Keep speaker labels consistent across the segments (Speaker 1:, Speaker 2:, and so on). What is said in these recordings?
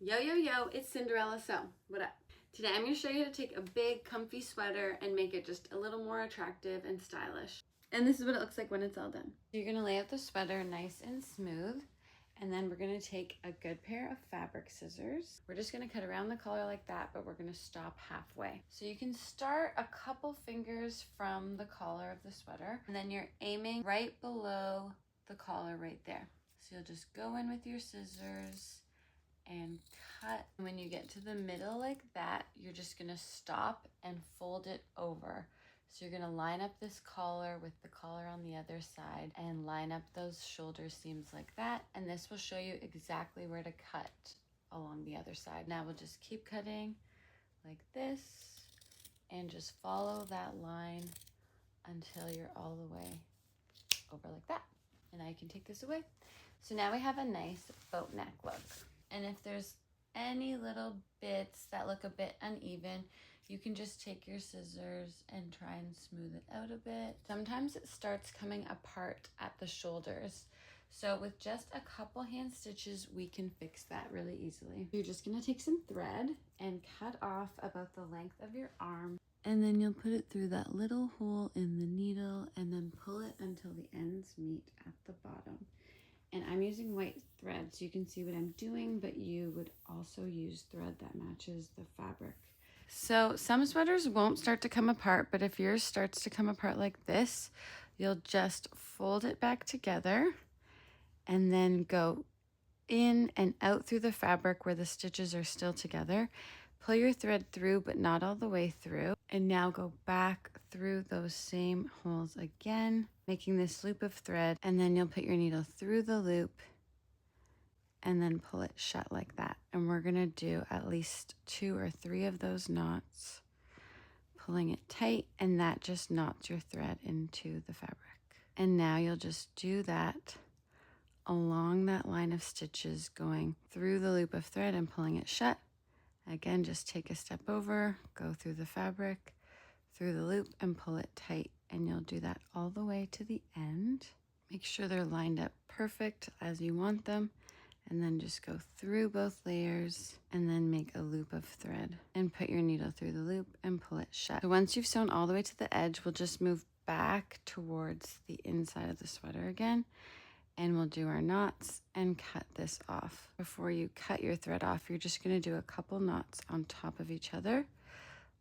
Speaker 1: Yo, yo, yo, it's Cinderella Sew. What up? Today I'm going to show you how to take a big comfy sweater and make it just a little more attractive and stylish. And this is what it looks like when it's all done. You're going to lay out the sweater nice and smooth. And then we're going to take a good pair of fabric scissors. We're just going to cut around the collar like that, but we're going to stop halfway. So you can start a couple fingers from the collar of the sweater, and then you're aiming right below the collar right there. So you'll just go in with your scissors and cut. When you get to the middle like that, you're just gonna stop and fold it over. So you're gonna line up this collar with the collar on the other side and line up those shoulder seams like that. And this will show you exactly where to cut along the other side. Now we'll just keep cutting like this and just follow that line until you're all the way over like that. And now you can take this away. So now we have a nice boat neck look. And if there's any little bits that look a bit uneven, you can just take your scissors and try and smooth it out a bit. Sometimes it starts coming apart at the shoulders. So with just a couple hand stitches, we can fix that really easily. You're just gonna take some thread and cut off about the length of your arm. And then you'll put it through that little hole in the needle and then pull it until the ends meet at the bottom. And I'm using white thread so you can see what I'm doing, but you would also use thread that matches the fabric. So some sweaters won't start to come apart, but if yours starts to come apart like this, you'll just fold it back together and then go in and out through the fabric where the stitches are still together. Pull your thread through, but not all the way through. And now go back through those same holes again, making this loop of thread. And then you'll put your needle through the loop and then pull it shut like that. And we're gonna do at least 2 or 3 of those knots, pulling it tight, and that just knots your thread into the fabric. And now you'll just do that along that line of stitches, going through the loop of thread and pulling it shut. Again, just take a step over, go through the fabric, through the loop, and pull it tight. And you'll do that all the way to the end. Make sure they're lined up perfect as you want them. And then just go through both layers and then make a loop of thread and put your needle through the loop and pull it shut. So once you've sewn all the way to the edge, we'll just move back towards the inside of the sweater again. And we'll do our knots and cut this off. Before you cut your thread off, you're just gonna do a couple knots on top of each other,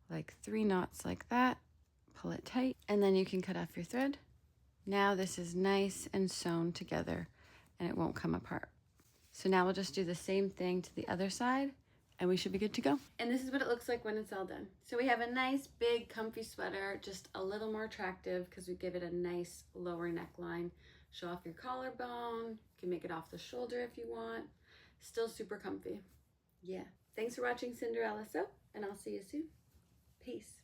Speaker 1: like 3 knots like that, pull it tight, and then you can cut off your thread. Now this is nice and sewn together and it won't come apart. So now we'll just do the same thing to the other side and we should be good to go. And this is what it looks like when it's all done. So we have a nice big comfy sweater, just a little more attractive because we give it a nice lower neckline. Show off your collarbone, you can make it off the shoulder if you want. Still super comfy. Yeah. Thanks for watching Cinderella Sew, and I'll see you soon. Peace.